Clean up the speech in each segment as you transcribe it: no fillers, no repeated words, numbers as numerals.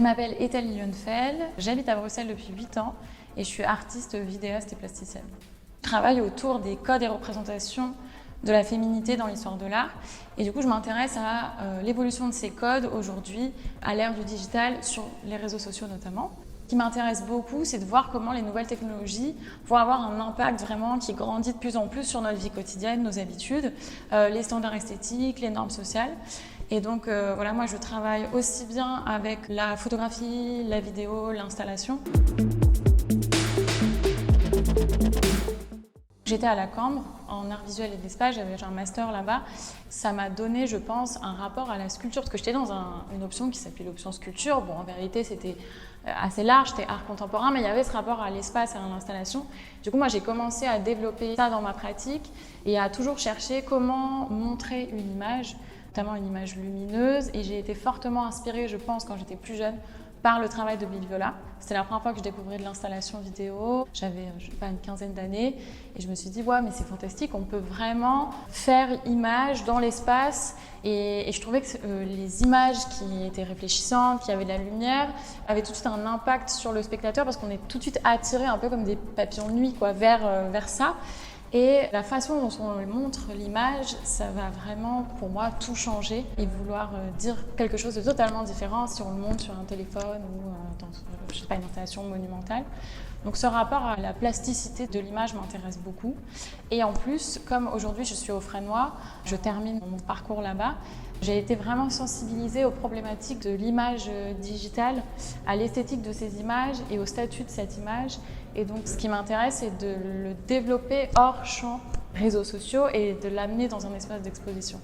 m'appelle Ethalie Lionfeld, j'habite à Bruxelles depuis 8 ans et je suis artiste, vidéaste et plasticienne. Je travaille autour des codes et représentations de la féminité dans l'histoire de l'art et du coup je m'intéresse à l'évolution de ces codes aujourd'hui à l'ère du digital sur les réseaux sociaux notamment. Ce qui m'intéresse beaucoup, c'est de voir comment les nouvelles technologies vont avoir un impact vraiment qui grandit de plus en plus sur notre vie quotidienne, nos habitudes, les standards esthétiques, les normes sociales. Et donc voilà, moi je travaille aussi bien avec la photographie, la vidéo, l'installation. J'étais à la Cambre en art visuel et d'espace, j'avais un master là-bas. Ça m'a donné, je pense, un rapport à la sculpture, parce que j'étais dans une option qui s'appelait l'option sculpture. Bon, en vérité, c'était assez large, c'était art contemporain, mais il y avait ce rapport à l'espace et à l'installation. Du coup, moi, j'ai commencé à développer ça dans ma pratique et à toujours chercher comment montrer une image, notamment une image lumineuse. Et j'ai été fortement inspirée, je pense, quand j'étais plus jeune, par le travail de Bill Viola. C'était la première fois que je découvrais de l'installation vidéo. J'avais, je sais pas, une quinzaine d'années et je me suis dit, ouais, mais c'est fantastique, on peut vraiment faire image dans l'espace. Et je trouvais que les images qui étaient réfléchissantes, qui avaient de la lumière, avaient tout de suite un impact sur le spectateur parce qu'on est tout de suite attiré un peu comme des papillons de nuit, quoi, vers ça. Et la façon dont on montre l'image, ça va vraiment, pour moi, tout changer et vouloir dire quelque chose de totalement différent si on le montre sur un téléphone ou dans, je sais pas, une installation monumentale. Donc ce rapport à la plasticité de l'image m'intéresse beaucoup. Et en plus, comme aujourd'hui je suis au Fresnoy, je termine mon parcours là-bas, j'ai été vraiment sensibilisée aux problématiques de l'image digitale, à l'esthétique de ces images et au statut de cette image. Et donc ce qui m'intéresse, c'est de le développer hors champ réseaux sociaux et de l'amener dans un espace d'exposition.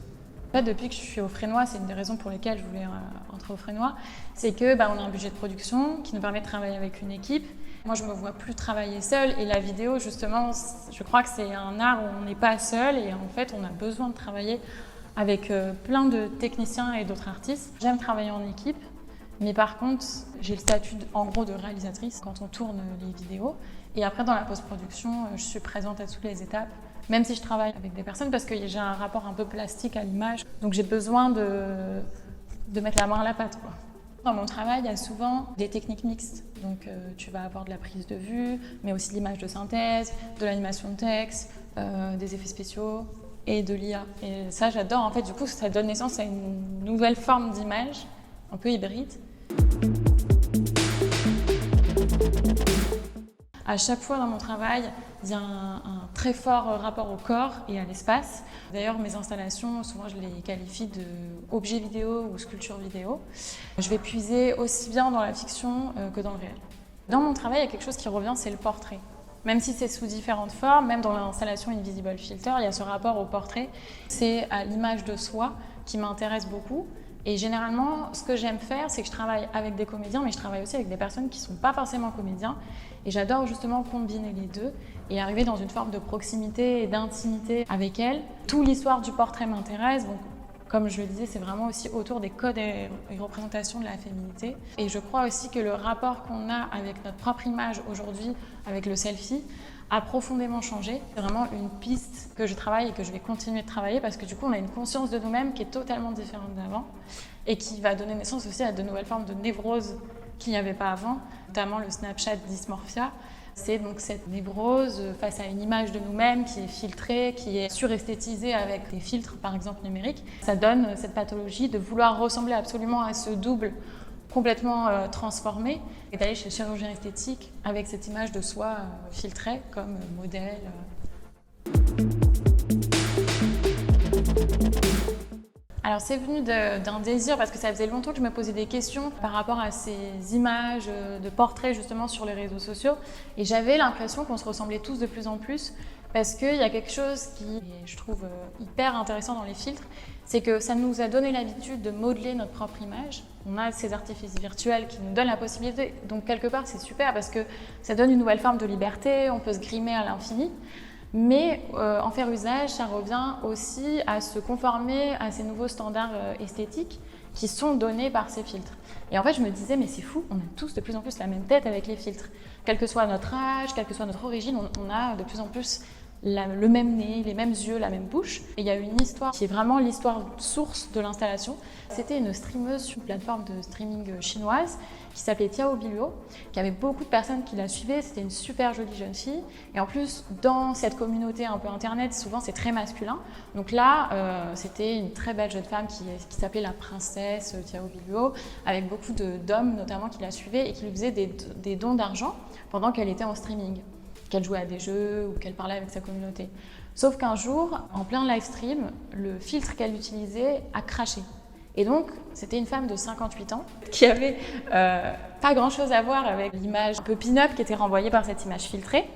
En fait, depuis que je suis au Fresnoy, c'est une des raisons pour lesquelles je voulais entrer au Fresnoy, c'est que on a un budget de production qui nous permet de travailler avec une équipe. Moi, je ne me vois plus travailler seule et la vidéo, justement, je crois que c'est un art où on n'est pas seul et en fait, on a besoin de travailler avec plein de techniciens et d'autres artistes. J'aime travailler en équipe, mais par contre, j'ai le statut en gros de réalisatrice quand on tourne les vidéos. Et après, dans la post-production, je suis présente à toutes les étapes, même si je travaille avec des personnes parce que j'ai un rapport un peu plastique à l'image. Donc j'ai besoin de mettre la main à la pâte, quoi. Dans mon travail, il y a souvent des techniques mixtes. Donc tu vas avoir de la prise de vue, mais aussi de l'image de synthèse, de l'animation de texte, des effets spéciaux et de l'IA. Et ça, j'adore. En fait, du coup, ça donne naissance à une nouvelle forme d'image, un peu hybride. À chaque fois dans mon travail, il y a un très fort rapport au corps et à l'espace. D'ailleurs, mes installations, souvent je les qualifie d'objets vidéo ou sculptures vidéo. Je vais puiser aussi bien dans la fiction que dans le réel. Dans mon travail, il y a quelque chose qui revient, c'est le portrait. Même si c'est sous différentes formes, même dans l'installation Invisible Filter, il y a ce rapport au portrait. C'est à l'image de soi qui m'intéresse beaucoup. Et généralement, ce que j'aime faire, c'est que je travaille avec des comédiens, mais je travaille aussi avec des personnes qui ne sont pas forcément comédiens. Et j'adore justement combiner les deux et arriver dans une forme de proximité et d'intimité avec elles. Toute l'histoire du portrait m'intéresse. Donc, comme je le disais, c'est vraiment aussi autour des codes et représentations de la féminité. Et je crois aussi que le rapport qu'on a avec notre propre image aujourd'hui, avec le selfie, a profondément changé. C'est vraiment une piste que je travaille et que je vais continuer de travailler parce que du coup, on a une conscience de nous-mêmes qui est totalement différente d'avant et qui va donner naissance aussi à de nouvelles formes de névrose qu'il n'y avait pas avant, notamment le Snapchat dysmorphia. C'est donc cette névrose face à une image de nous-mêmes qui est filtrée, qui est suresthétisée avec des filtres, par exemple numériques. Ça donne cette pathologie de vouloir ressembler absolument à ce double complètement transformé et d'aller chez le chirurgien esthétique avec cette image de soi filtrée comme modèle. Alors c'est venu d'un désir parce que ça faisait longtemps que je me posais des questions par rapport à ces images de portraits justement sur les réseaux sociaux et j'avais l'impression qu'on se ressemblait tous de plus en plus parce qu'il y a quelque chose qui, je trouve, hyper intéressant dans les filtres, c'est que ça nous a donné l'habitude de modeler notre propre image. On a ces artifices virtuels qui nous donnent la possibilité, donc quelque part c'est super parce que ça donne une nouvelle forme de liberté, on peut se grimer à l'infini. Mais en faire usage, ça revient aussi à se conformer à ces nouveaux standards esthétiques qui sont donnés par ces filtres. Et en fait, je me disais, mais c'est fou, on a tous de plus en plus la même tête avec les filtres. Quel que soit notre âge, quelle que soit notre origine, on a de plus en plus le même nez, les mêmes yeux, la même bouche. Et il y a une histoire qui est vraiment l'histoire source de l'installation. C'était une streameuse sur une plateforme de streaming chinoise qui s'appelait Tiao Billuo, qui avait beaucoup de personnes qui la suivaient. C'était une super jolie jeune fille. Et en plus, dans cette communauté un peu internet, souvent c'est très masculin. Donc là, c'était une très belle jeune femme qui s'appelait la princesse Tiao Billuo, avec beaucoup d'hommes notamment qui la suivaient et qui lui faisaient des dons d'argent pendant qu'elle était en streaming, qu'elle jouait à des jeux ou qu'elle parlait avec sa communauté. Sauf qu'un jour, en plein live stream, le filtre qu'elle utilisait a craché. Et donc, c'était une femme de 58 ans qui avait pas grand-chose à voir avec l'image un peu pin-up qui était renvoyée par cette image filtrée.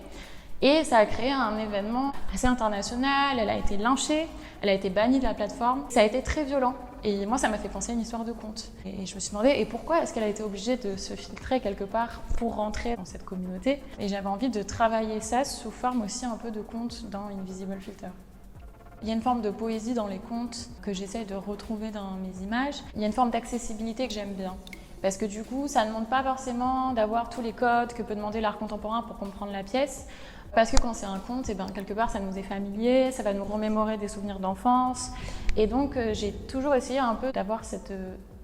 Et ça a créé un événement assez international, elle a été lynchée, elle a été bannie de la plateforme. Ça a été très violent. Et moi, ça m'a fait penser à une histoire de conte. Et je me suis demandé, et pourquoi est-ce qu'elle a été obligée de se filtrer quelque part pour rentrer dans cette communauté? Et j'avais envie de travailler ça sous forme aussi un peu de conte dans Invisible Filter. Il y a une forme de poésie dans les contes que j'essaie de retrouver dans mes images. Il y a une forme d'accessibilité que j'aime bien. Parce que du coup, ça ne demande pas forcément d'avoir tous les codes que peut demander l'art contemporain pour comprendre la pièce. Parce que quand c'est un conte, et quelque part, ça nous est familier, ça va nous remémorer des souvenirs d'enfance. Et donc, j'ai toujours essayé un peu d'avoir cette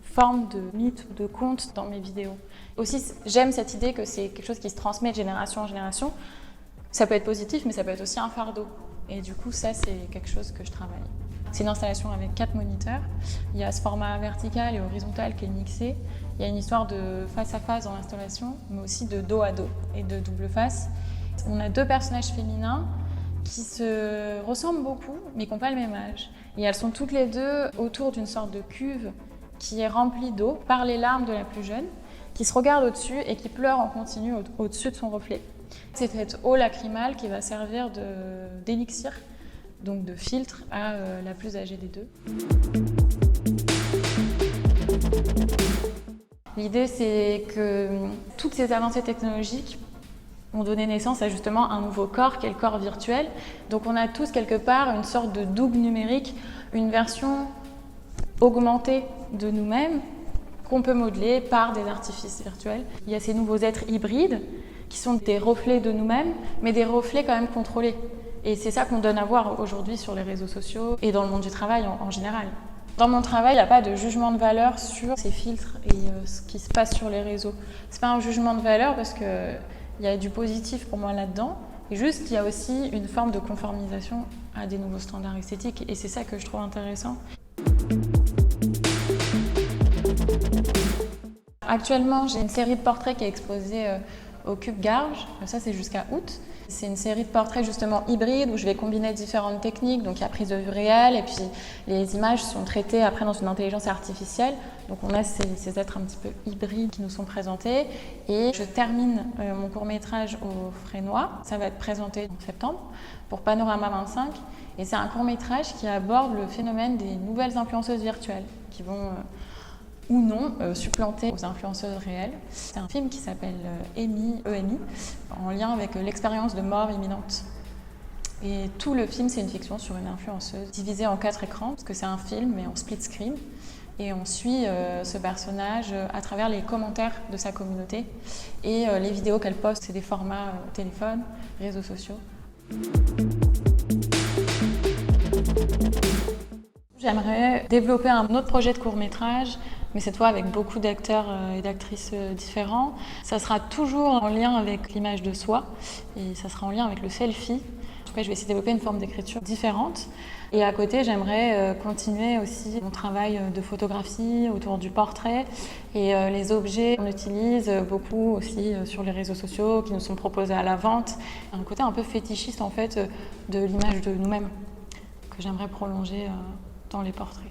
forme de mythe ou de conte dans mes vidéos. Aussi, j'aime cette idée que c'est quelque chose qui se transmet de génération en génération. Ça peut être positif, mais ça peut être aussi un fardeau. Et du coup, ça, c'est quelque chose que je travaille. C'est une installation avec 4 moniteurs. Il y a ce format vertical et horizontal qui est mixé. Il y a une histoire de face à face dans l'installation, mais aussi de dos à dos et de double face. On a 2 personnages féminins qui se ressemblent beaucoup, mais qui n'ont pas le même âge. Et elles sont toutes les 2 autour d'une sorte de cuve qui est remplie d'eau par les larmes de la plus jeune, qui se regarde au-dessus et qui pleure en continu au-dessus de son reflet. C'est cette eau lacrymale qui va servir d'élixir, donc de filtre à la plus âgée des 2. L'idée, c'est que toutes ces avancées technologiques ont donné naissance à justement un nouveau corps qui est le corps virtuel. Donc on a tous quelque part une sorte de double numérique, une version augmentée de nous-mêmes qu'on peut modeler par des artifices virtuels. Il y a ces nouveaux êtres hybrides qui sont des reflets de nous-mêmes, mais des reflets quand même contrôlés. Et c'est ça qu'on donne à voir aujourd'hui sur les réseaux sociaux et dans le monde du travail en général. Dans mon travail, il n'y a pas de jugement de valeur sur ces filtres et ce qui se passe sur les réseaux. C'est pas un jugement de valeur parce que il y a du positif pour moi là-dedans, et juste il y a aussi une forme de conformisation à des nouveaux standards esthétiques, et c'est ça que je trouve intéressant. Actuellement, j'ai une série de portraits qui est exposée au Cube Garges, ça c'est jusqu'à août. C'est une série de portraits justement hybrides où je vais combiner différentes techniques, donc il y a prise de vue réelle et puis les images sont traitées après dans une intelligence artificielle. Donc on a ces êtres un petit peu hybrides qui nous sont présentés et je termine mon court-métrage au Frénois. Ça va être présenté en septembre pour Panorama 25 et c'est un court-métrage qui aborde le phénomène des nouvelles influenceuses virtuelles qui vont ou non supplanter aux influenceuses réelles. C'est un film qui s'appelle EMI, en lien avec l'expérience de mort imminente. Et tout le film, c'est une fiction sur une influenceuse divisée en 4 écrans, parce que c'est un film, mais en split screen. Et on suit ce personnage à travers les commentaires de sa communauté et les vidéos qu'elle poste, c'est des formats téléphone, réseaux sociaux. J'aimerais développer un autre projet de court-métrage, mais cette fois avec beaucoup d'acteurs et d'actrices différents. Ça sera toujours en lien avec l'image de soi et ça sera en lien avec le selfie. En tout cas, je vais essayer de développer une forme d'écriture différente. Et à côté, j'aimerais continuer aussi mon travail de photographie autour du portrait et les objets qu'on utilise beaucoup aussi sur les réseaux sociaux qui nous sont proposés à la vente. Un côté un peu fétichiste en fait de l'image de nous-mêmes que j'aimerais prolonger dans les portraits.